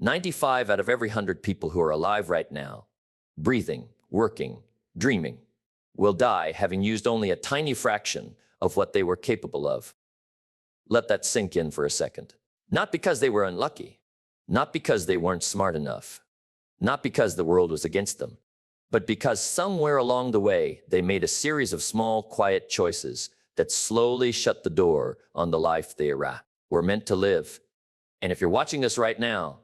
95 out of every 100 people who are alive right now, breathing, working, dreaming, will die having used only a tiny fraction of what they were capable of. Let that sink in for a second. Not because they were unlucky, not because they weren't smart enough, not because the world was against them, but because somewhere along the way they made a series of small, quiet choices that slowly shut the door on the life they were meant to live. And if you're watching this right now,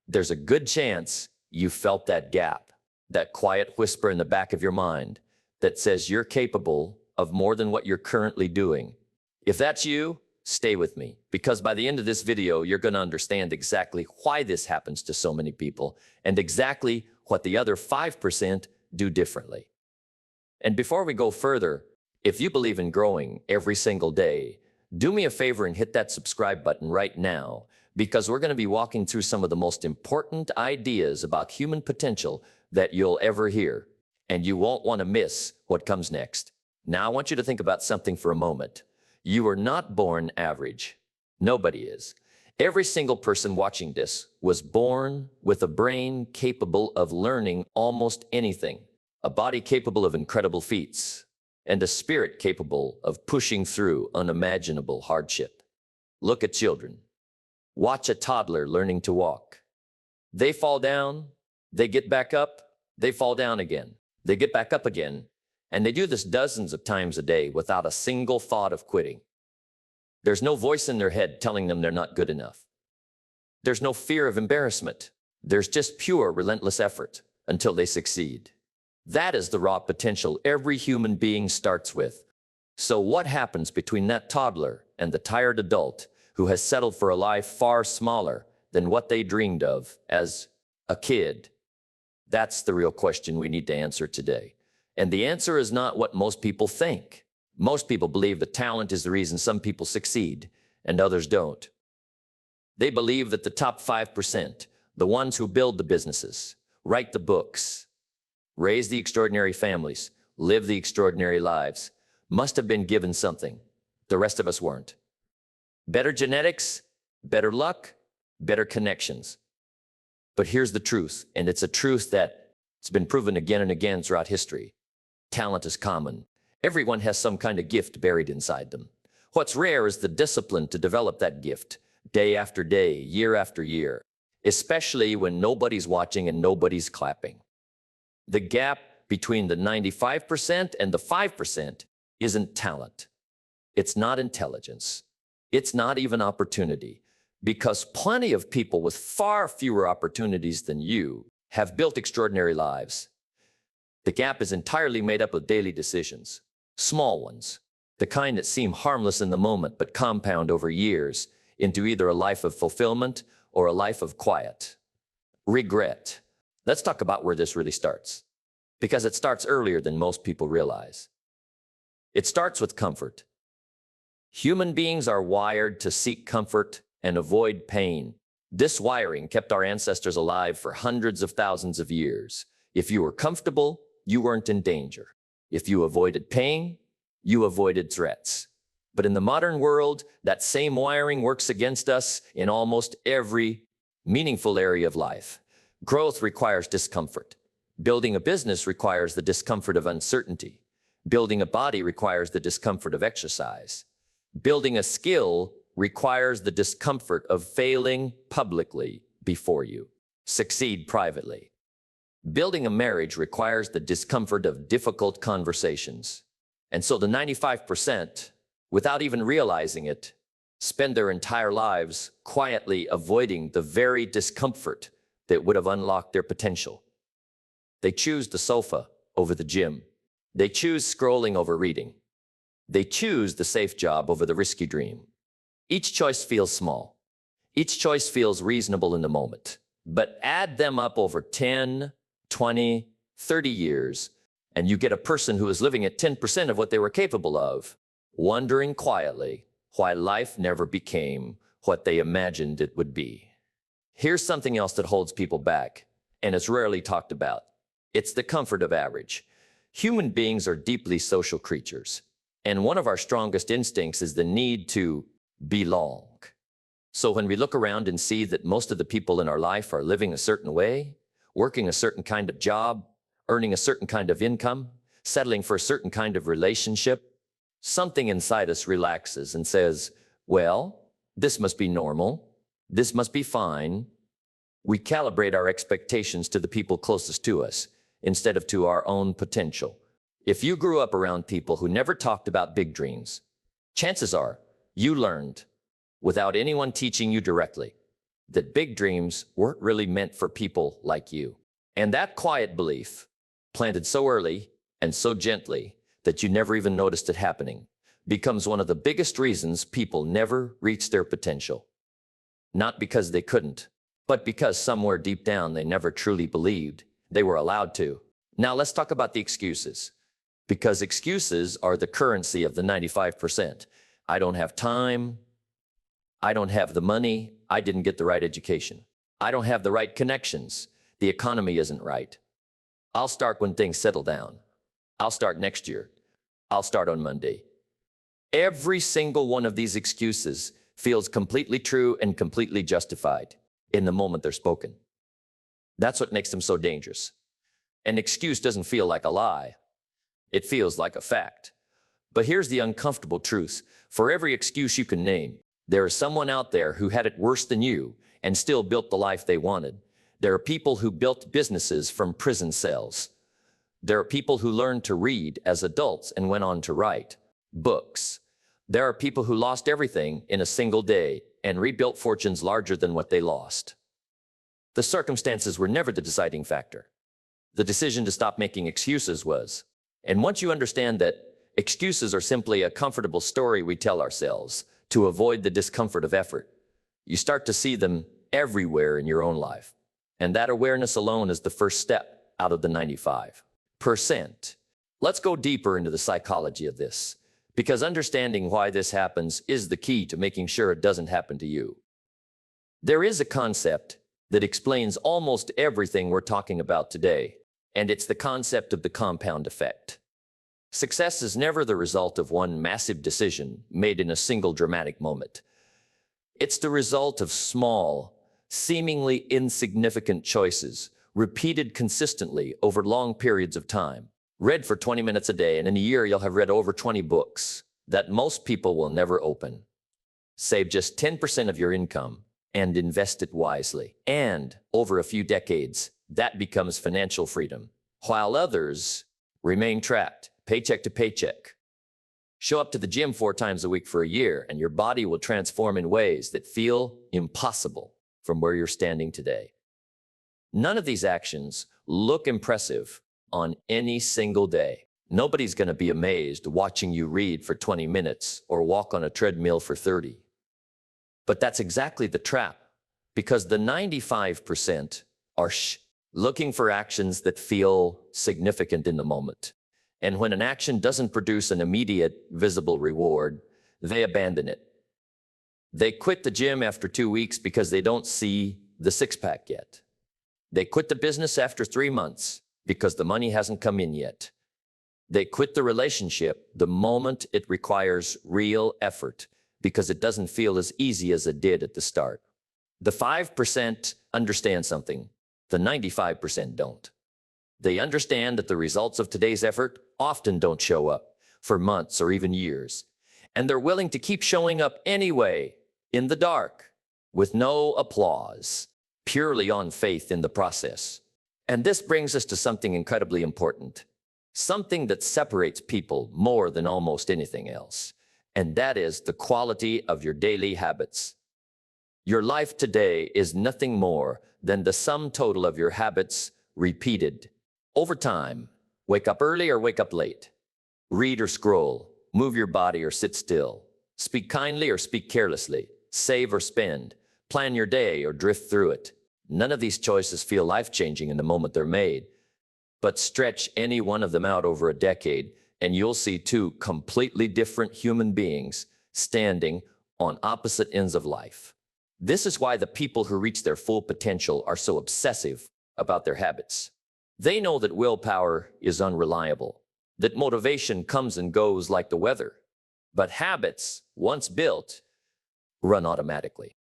there's a good chance you felt that gap, that quiet whisper in the back of your mind that says you're capable of more than what you're currently doing. If that's you, stay with me, because by the end of this video, you're going to understand exactly why this happens to so many people and exactly what the other 5% do differently. And before we go further, if you believe in growing every single day, do me a favor and hit that subscribe button right now, because we're going to be walking through some of the most important ideas about human potential that you'll ever hear, and you won't want to miss what comes next. Now, I want you to think about something for a moment. You were not born average. Nobody is. Every single person watching this was born with a brain capable of learning almost anything, a body capable of incredible feats, and a spirit capable of pushing through unimaginable hardship. Look at children. Watch a toddler learning to walk. They fall down, they get back up, they fall down again, they get back up again, and they do this dozens of times a day without a single thought of quitting. There's no voice in their head telling them they're not good enough. There's no fear of embarrassment. There's just pure, relentless effort until they succeed. That is the raw potential every human being starts with. So what happens between that toddler and the tired adult who has settled for a life far smaller than what they dreamed of as a kid? That's the real question we need to answer today. And the answer is not what most people think. Most people believe that talent is the reason some people succeed and others don't. They believe that the top 5%, the ones who build the businesses, write the books, raise the extraordinary families, live the extraordinary lives, must have been given something. The rest of us weren't. Better genetics, better luck, better connections. But here's the truth, and it's a truth that's been proven again and again throughout history. Talent is common. Everyone has some kind of gift buried inside them. What's rare is the discipline to develop that gift, day after day, year after year, especially when nobody's watching and nobody's clapping. The gap between the 95% and the 5% isn't talent. It's not intelligence. It's not even opportunity, because plenty of people with far fewer opportunities than you have built extraordinary lives. The gap is entirely made up of daily decisions, small ones, the kind that seem harmless in the moment but compound over years into either a life of fulfillment or a life of quiet regret. Let's talk about where this really starts, because it starts earlier than most people realize. It starts with comfort. Human beings are wired to seek comfort and avoid pain. This wiring kept our ancestors alive for hundreds of thousands of years. If you were comfortable, you weren't in danger. If you avoided pain, you avoided threats. But in the modern world, that same wiring works against us in almost every meaningful area of life. Growth requires discomfort. Building a business requires the discomfort of uncertainty. Building a body requires the discomfort of exercise. Building a skill requires the discomfort of failing publicly before you succeed privately. Building a marriage requires the discomfort of difficult conversations. And so the 95%, without even realizing it, spend their entire lives quietly avoiding the very discomfort that would have unlocked their potential. They choose the sofa over the gym. They choose scrolling over reading. They choose the safe job over the risky dream. Each choice feels small. Each choice feels reasonable in the moment. But add them up over 10, 20, 30 years, and you get a person who is living at 10% of what they were capable of, wondering quietly why life never became what they imagined it would be. Here's something else that holds people back, and it's rarely talked about. It's the comfort of average. Human beings are deeply social creatures, and one of our strongest instincts is the need to belong. So when we look around and see that most of the people in our life are living a certain way, working a certain kind of job, earning a certain kind of income, settling for a certain kind of relationship, something inside us relaxes and says, well, this must be normal. This must be fine. We calibrate our expectations to the people closest to us instead of to our own potential. If you grew up around people who never talked about big dreams, chances are you learned, without anyone teaching you directly, that big dreams weren't really meant for people like you. And that quiet belief, planted so early and so gently that you never even noticed it happening, becomes one of the biggest reasons people never reach their potential. Not because they couldn't, but because somewhere deep down they never truly believed they were allowed to. Now let's talk about the excuses, because excuses are the currency of the 95%. I don't have time. I don't have the money. I didn't get the right education. I don't have the right connections. The economy isn't right. I'll start when things settle down. I'll start next year. I'll start on Monday. Every single one of these excuses feels completely true and completely justified in the moment they're spoken. That's what makes them so dangerous. An excuse doesn't feel like a lie. It feels like a fact. But here's the uncomfortable truth. For every excuse you can name, there is someone out there who had it worse than you and still built the life they wanted. There are people who built businesses from prison cells. There are people who learned to read as adults and went on to write books. There are people who lost everything in a single day and rebuilt fortunes larger than what they lost. The circumstances were never the deciding factor. The decision to stop making excuses was. And once you understand that excuses are simply a comfortable story we tell ourselves to avoid the discomfort of effort, you start to see them everywhere in your own life. And that awareness alone is the first step out of the 95%. Let's go deeper into the psychology of this, because understanding why this happens is the key to making sure it doesn't happen to you. There is a concept that explains almost everything we're talking about today, and it's the concept of the compound effect. Success is never the result of one massive decision made in a single dramatic moment. It's the result of small, seemingly insignificant choices, repeated consistently over long periods of time. Read for 20 minutes a day, and in a year you'll have read over 20 books that most people will never open. Save just 10% of your income and invest it wisely. And over a few decades, that becomes financial freedom, while others remain trapped, paycheck to paycheck. Show up to the gym 4 times a week for a year, and your body will transform in ways that feel impossible from where you're standing today. None of these actions look impressive on any single day. Nobody's going to be amazed watching you read for 20 minutes or walk on a treadmill for 30. But that's exactly the trap, because the 95% are looking for actions that feel significant in the moment. And when an action doesn't produce an immediate, visible reward, they abandon it. They quit the gym after 2 weeks because they don't see the six-pack yet. They quit the business after 3 months because the money hasn't come in yet. They quit the relationship the moment it requires real effort because it doesn't feel as easy as it did at the start. The 5% understand something. The 95% don't. They understand that the results of today's effort often don't show up for months or even years. And they're willing to keep showing up anyway, in the dark, with no applause, purely on faith in the process. And this brings us to something incredibly important, something that separates people more than almost anything else. And that is the quality of your daily habits. Your life today is nothing more than the sum total of your habits repeated over time. Wake up early or wake up late. Read or scroll. Move your body or sit still. Speak kindly or speak carelessly. Save or spend. Plan your day or drift through it. None of these choices feel life-changing in the moment they're made. But stretch any one of them out over a decade, and you'll see 2 completely different human beings standing on opposite ends of life. This is why the people who reach their full potential are so obsessive about their habits. They know that willpower is unreliable, that motivation comes and goes like the weather. But habits, once built, run automatically.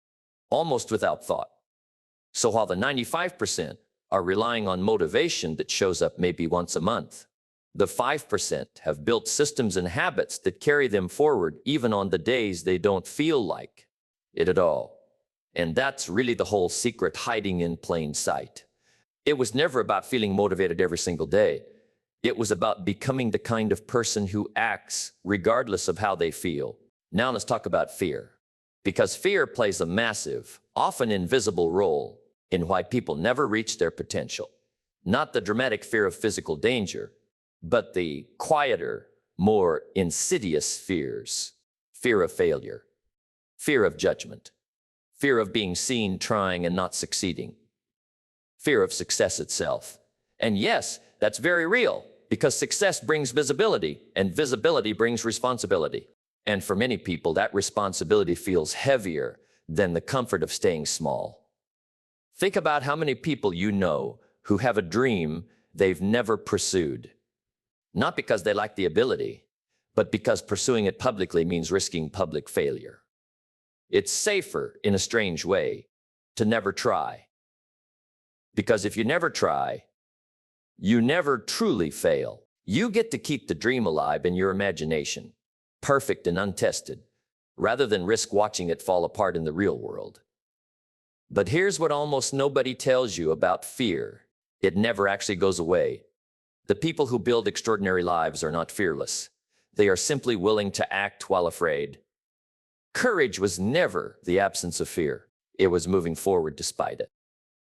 almost without thought. So while the 95% are relying on motivation that shows up maybe once a month, the 5% have built systems and habits that carry them forward even on the days they don't feel like it at all. And that's really the whole secret hiding in plain sight. It was never about feeling motivated every single day. It was about becoming the kind of person who acts regardless of how they feel. Now let's talk about fear. Because fear plays a massive, often invisible role in why people never reach their potential. Not the dramatic fear of physical danger, but the quieter, more insidious fears. Fear of failure, fear of judgment, fear of being seen trying and not succeeding, fear of success itself. And yes, that's very real, because success brings visibility, and visibility brings responsibility. And for many people, that responsibility feels heavier than the comfort of staying small. Think about how many people you know who have a dream they've never pursued. Not because they lack the ability, but because pursuing it publicly means risking public failure. It's safer, in a strange way, to never try. Because if you never try, you never truly fail. You get to keep the dream alive in your imagination, perfect and untested, rather than risk watching it fall apart in the real world. But here's what almost nobody tells you about fear. It never actually goes away. The people who build extraordinary lives are not fearless. They are simply willing to act while afraid. Courage was never the absence of fear. It was moving forward despite it.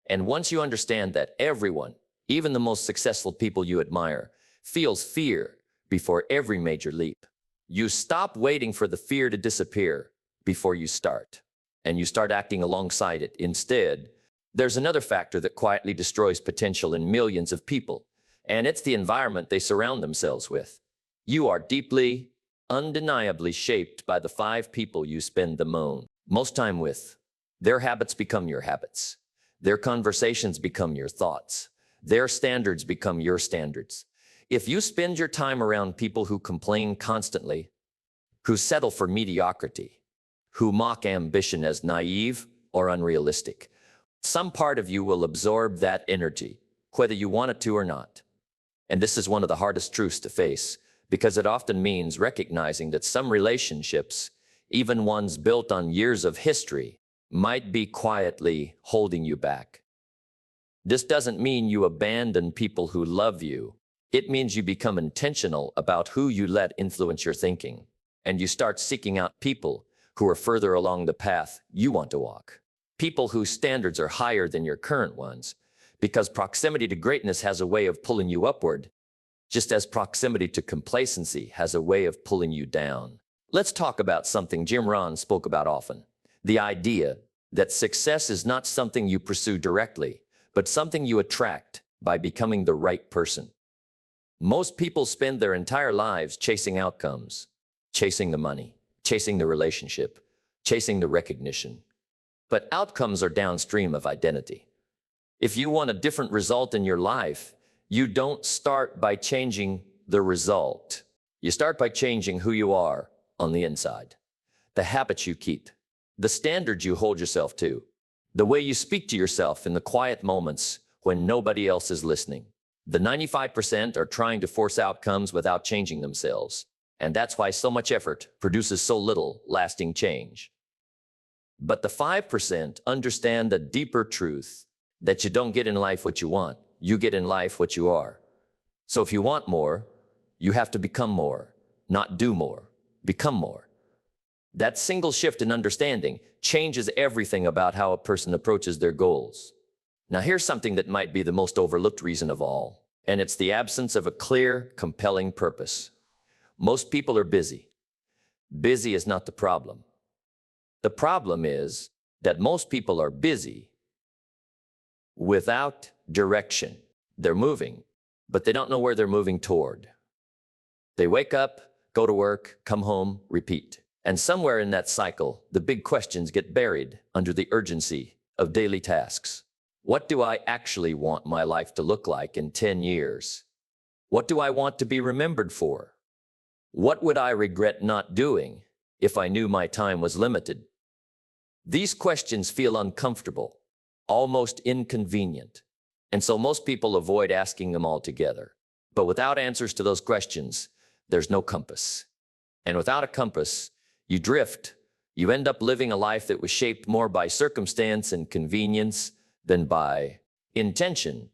And once you understand that everyone, even the most successful people you admire, feels fear before every major leap, you stop waiting for the fear to disappear before you start, and you start acting alongside it. Instead, there's another factor that quietly destroys potential in millions of people, and it's the environment they surround themselves with. You are deeply, undeniably shaped by the 5 people you spend the most time with. Their habits become your habits. Their conversations become your thoughts. Their standards become your standards. If you spend your time around people who complain constantly, who settle for mediocrity, who mock ambition as naive or unrealistic, some part of you will absorb that energy, whether you want it to or not. And this is one of the hardest truths to face, because it often means recognizing that some relationships, even ones built on years of history, might be quietly holding you back. This doesn't mean you abandon people who love you. It means you become intentional about who you let influence your thinking, and you start seeking out people who are further along the path you want to walk. People whose standards are higher than your current ones, because proximity to greatness has a way of pulling you upward, just as proximity to complacency has a way of pulling you down. Let's talk about something Jim Rohn spoke about often: the idea that success is not something you pursue directly, but something you attract by becoming the right person. Most people spend their entire lives chasing outcomes, chasing the money, chasing the relationship, chasing the recognition. But outcomes are downstream of identity. If you want a different result in your life, you don't start by changing the result. You start by changing who you are on the inside. The habits you keep, the standards you hold yourself to, the way you speak to yourself in the quiet moments when nobody else is listening. The 95% are trying to force outcomes without changing themselves. And that's why so much effort produces so little lasting change. But the 5% understand the deeper truth that you don't get in life what you want. You get in life what you are. So if you want more, you have to become more, not do more, become more. That single shift in understanding changes everything about how a person approaches their goals. Now here's something that might be the most overlooked reason of all, and it's the absence of a clear, compelling purpose. Most people are busy. Busy is not the problem. The problem is that most people are busy without direction. They're moving, but they don't know where they're moving toward. They wake up, go to work, come home, repeat. And somewhere in that cycle, the big questions get buried under the urgency of daily tasks. What do I actually want my life to look like in 10 years? What do I want to be remembered for? What would I regret not doing if I knew my time was limited? These questions feel uncomfortable, almost inconvenient, and so most people avoid asking them altogether. But without answers to those questions, there's no compass. And without a compass, you drift. You end up living a life that was shaped more by circumstance and convenience than by intention.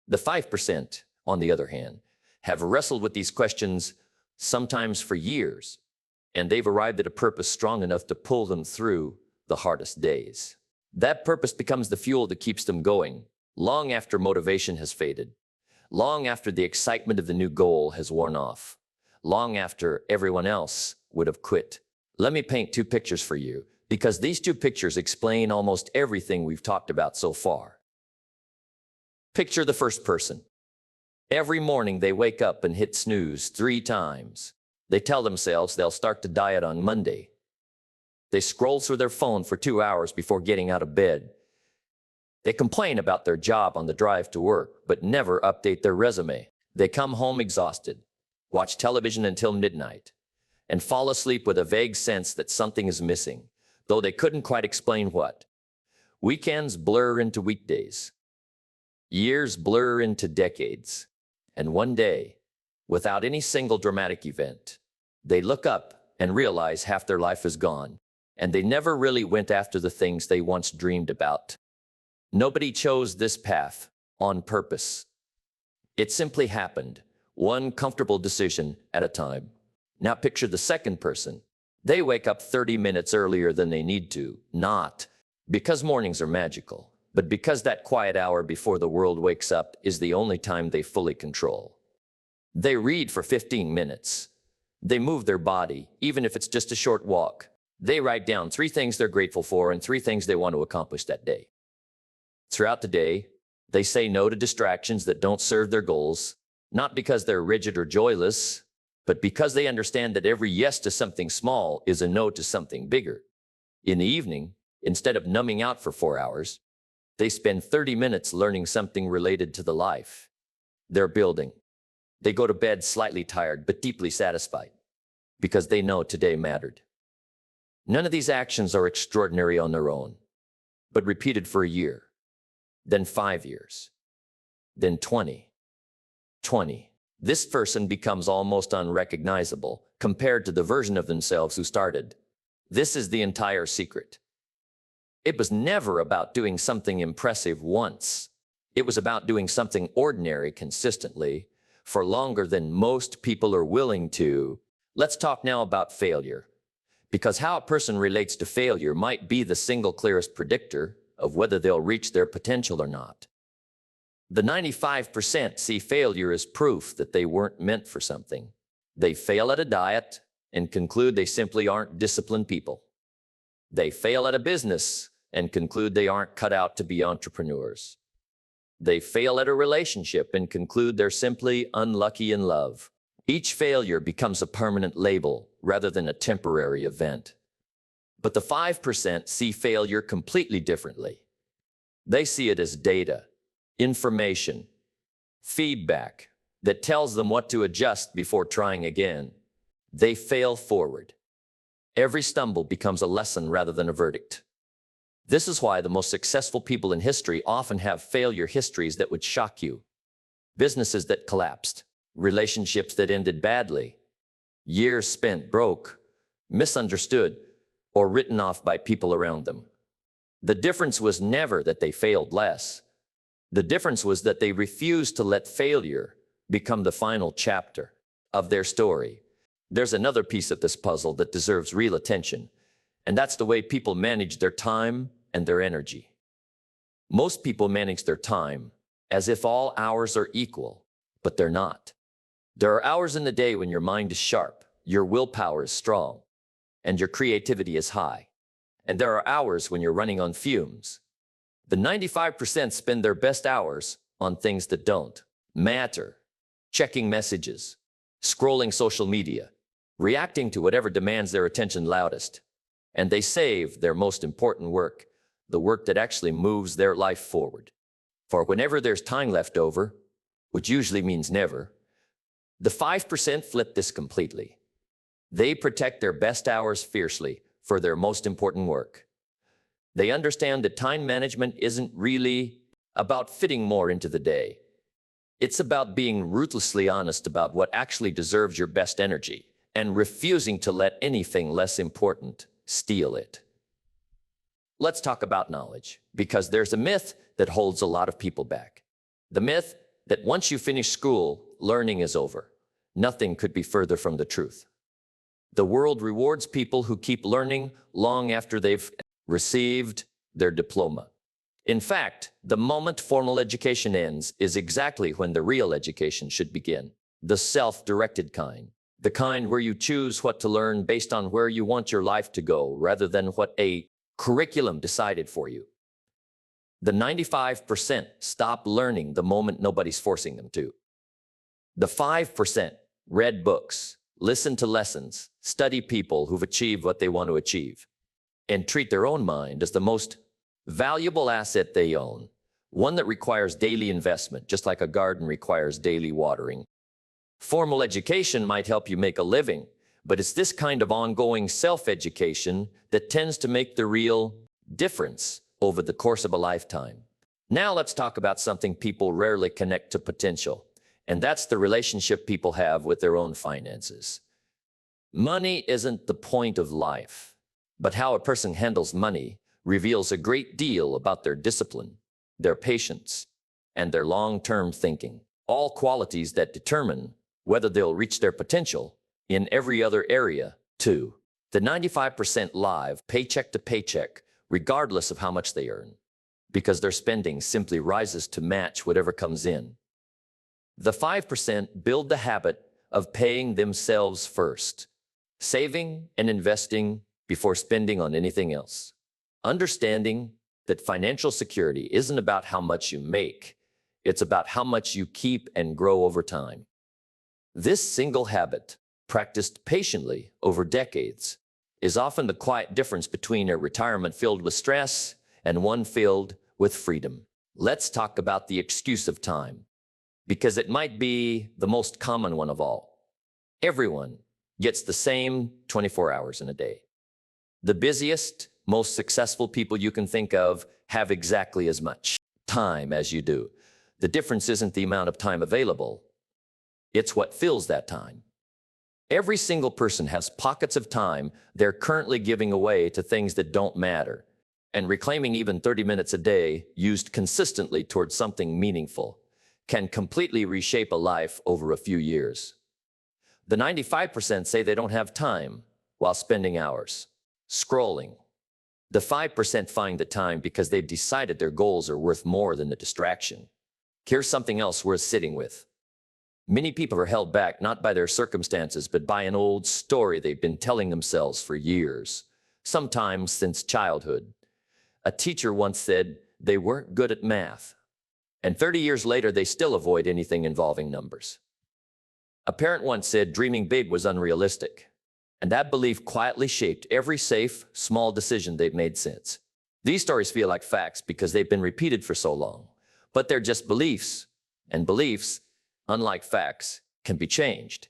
The 5%, on the other hand, have wrestled with these questions sometimes for years, and they've arrived at a purpose strong enough to pull them through the hardest days. That purpose becomes the fuel that keeps them going, long after motivation has faded, long after the excitement of the new goal has worn off, long after everyone else would have quit. Let me paint two pictures for you, because these two pictures explain almost everything we've talked about so far. Picture the first person. Every morning they wake up and hit snooze 3 times. They tell themselves they'll start to diet on Monday. They scroll through their phone for 2 hours before getting out of bed. They complain about their job on the drive to work, but never update their resume. They come home exhausted, watch television until midnight, and fall asleep with a vague sense that something is missing, though they couldn't quite explain what. Weekends blur into weekdays. Years blur into decades. And one day, without any single dramatic event, they look up and realize half their life is gone, and they never really went after the things they once dreamed about. Nobody chose this path on purpose. It simply happened, one comfortable decision at a time. Now picture the second person. They wake up 30 minutes earlier than they need to, not because mornings are magical, but because that quiet hour before the world wakes up is the only time they fully control. They read for 15 minutes. They move their body, even if it's just a short walk. They write down 3 things they're grateful for and 3 things they want to accomplish that day. Throughout the day, they say no to distractions that don't serve their goals, not because they're rigid or joyless, but because they understand that every yes to something small is a no to something bigger. In the evening, instead of numbing out for 4 hours, they spend 30 minutes learning something related to the life they're building. They go to bed slightly tired but deeply satisfied because they know today mattered. None of these actions are extraordinary on their own, but repeated for a year, then 5 years, then 20. This person becomes almost unrecognizable compared to the version of themselves who started. This is the entire secret. It was never about doing something impressive once. It was about doing something ordinary consistently for longer than most people are willing to. Let's talk now about failure, because how a person relates to failure might be the single clearest predictor of whether they'll reach their potential or not. The 95% see failure as proof that they weren't meant for something. They fail at a diet and conclude they simply aren't disciplined people. They fail at a business and conclude they aren't cut out to be entrepreneurs. They fail at a relationship and conclude they're simply unlucky in love. Each failure becomes a permanent label rather than a temporary event. But the 5% see failure completely differently. They see it as data, information, feedback that tells them what to adjust before trying again. They fail forward. Every stumble becomes a lesson rather than a verdict. This is why the most successful people in history often have failure histories that would shock you. Businesses that collapsed, relationships that ended badly, years spent broke, misunderstood, or written off by people around them. The difference was never that they failed less. The difference was that they refused to let failure become the final chapter of their story. There's another piece of this puzzle that deserves real attention, and that's the way people manage their time and their energy. Most people manage their time as if all hours are equal, but they're not. There are hours in the day when your mind is sharp, your willpower is strong, and your creativity is high. And there are hours when you're running on fumes. The 95% spend their best hours on things that don't matter. Checking messages, scrolling social media, reacting to whatever demands their attention loudest. And they save their most important work, the work that actually moves their life forward, for whenever there's time left over, which usually means never. The 5% flip this completely. They protect their best hours fiercely for their most important work. They understand that time management isn't really about fitting more into the day. It's about being ruthlessly honest about what actually deserves your best energy and refusing to let anything less important steal it. Let's talk about knowledge, because there's a myth that holds a lot of people back. The myth that once you finish school, learning is over. Nothing could be further from the truth. The world rewards people who keep learning long after they've received their diploma. In fact, the moment formal education ends is exactly when the real education should begin. The self-directed kind. The kind where you choose what to learn based on where you want your life to go, rather than what a curriculum decided for you. The 95% stop learning the moment nobody's forcing them to. The 5% read books, listen to lessons, study people who've achieved what they want to achieve, and treat their own mind as the most valuable asset they own, one that requires daily investment, just like a garden requires daily watering. Formal education might help you make a living, but it's this kind of ongoing self-education that tends to make the real difference over the course of a lifetime. Now let's talk about something people rarely connect to potential, and that's the relationship people have with their own finances. Money isn't the point of life, but how a person handles money reveals a great deal about their discipline, their patience, and their long-term thinking, all qualities that determine whether they'll reach their potential in every other area, too. The 95% live paycheck to paycheck, regardless of how much they earn, because their spending simply rises to match whatever comes in. The 5% build the habit of paying themselves first, saving and investing before spending on anything else. Understanding that financial security isn't about how much you make, it's about how much you keep and grow over time. This single habit, practiced patiently over decades, is often the quiet difference between a retirement filled with stress and one filled with freedom. Let's talk about the excuse of time, because it might be the most common one of all. Everyone gets the same 24 hours in a day. The busiest, most successful people you can think of have exactly as much time as you do. The difference isn't the amount of time available, it's what fills that time. Every single person has pockets of time they're currently giving away to things that don't matter, and reclaiming even 30 minutes a day used consistently towards something meaningful can completely reshape a life over a few years. The 95% say they don't have time while spending hours scrolling. The 5% find the time because they've decided their goals are worth more than the distraction. Here's something else worth sitting with. Many people are held back not by their circumstances, but by an old story they've been telling themselves for years, sometimes since childhood. A teacher once said they weren't good at math, and 30 years later they still avoid anything involving numbers. A parent once said dreaming big was unrealistic, and that belief quietly shaped every safe, small decision they've made since. These stories feel like facts because they've been repeated for so long, but they're just beliefs, and beliefs, unlike facts, can be changed.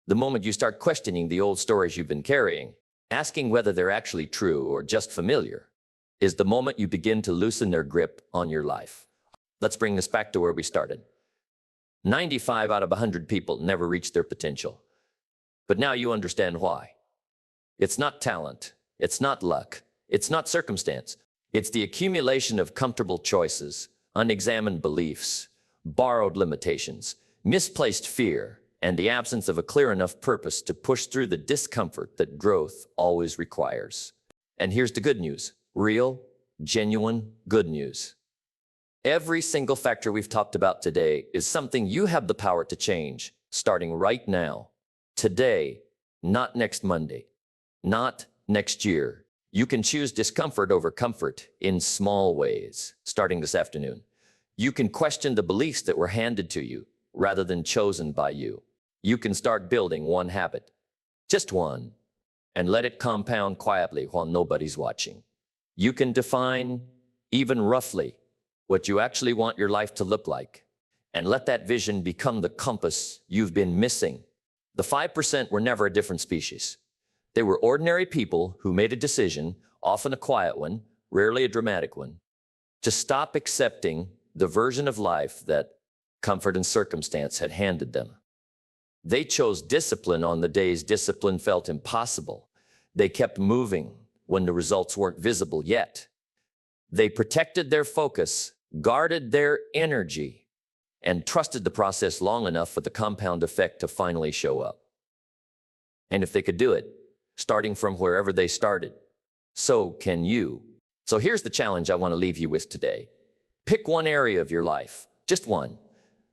The moment you start questioning the old stories you've been carrying, asking whether they're actually true or just familiar, is the moment you begin to loosen their grip on your life. Let's bring this back to where we started. 95 out of 100 people never reach their potential. But now you understand why. It's not talent, it's not luck, it's not circumstance. It's the accumulation of comfortable choices, unexamined beliefs, borrowed limitations, misplaced fear, and the absence of a clear enough purpose to push through the discomfort that growth always requires. And here's the good news. Real, genuine, good news. Every single factor we've talked about today is something you have the power to change, starting right now. Today, not next Monday, not next year. You can choose discomfort over comfort in small ways, starting this afternoon. You can question the beliefs that were handed to you rather than chosen by you. You can start building one habit, just one, and let it compound quietly while nobody's watching. You can define, even roughly, what you actually want your life to look like, and let that vision become the compass you've been missing. The 5% were never a different species. They were ordinary people who made a decision, often a quiet one, rarely a dramatic one, to stop accepting the version of life that comfort and circumstance had handed them. They chose discipline on the days discipline felt impossible. They kept moving when the results weren't visible yet. They protected their focus, guarded their energy, and trusted the process long enough for the compound effect to finally show up. And if they could do it, starting from wherever they started, so can you. So here's the challenge I want to leave you with today. Pick one area of your life, just one,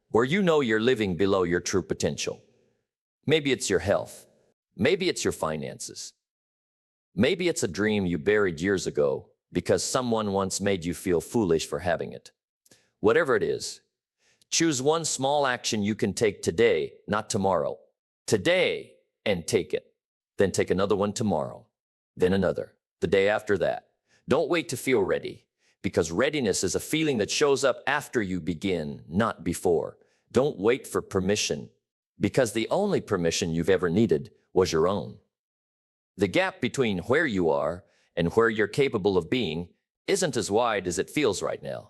where you know you're living below your true potential. Maybe it's your health. Maybe it's your finances. Maybe it's a dream you buried years ago because someone once made you feel foolish for having it. Whatever it is, choose one small action you can take today, not tomorrow. Today, and take it. Then take another one tomorrow. Then another. The day after that. Don't wait to feel ready, because readiness is a feeling that shows up after you begin, not before. Don't wait for permission, because the only permission you've ever needed was your own. The gap between where you are and where you're capable of being isn't as wide as it feels right now.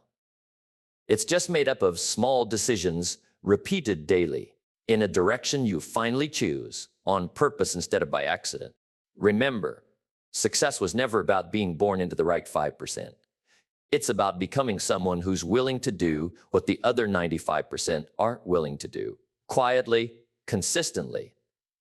It's just made up of small decisions repeated daily in a direction you finally choose on purpose instead of by accident. Remember, success was never about being born into the right 5%. It's about becoming someone who's willing to do what the other 95% aren't willing to do, quietly, consistently,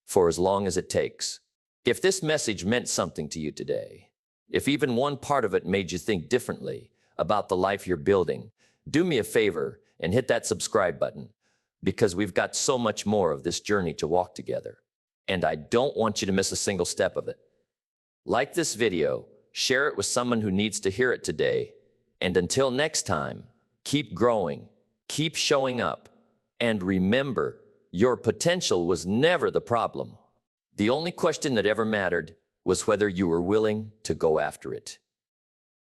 for as long as it takes. If this message meant something to you today, if even one part of it made you think differently about the life you're building, do me a favor and hit that subscribe button, because we've got so much more of this journey to walk together. And I don't want you to miss a single step of it. Like this video, share it with someone who needs to hear it today. And until next time, keep growing, keep showing up, and remember, your potential was never the problem. The only question that ever mattered was whether you were willing to go after it.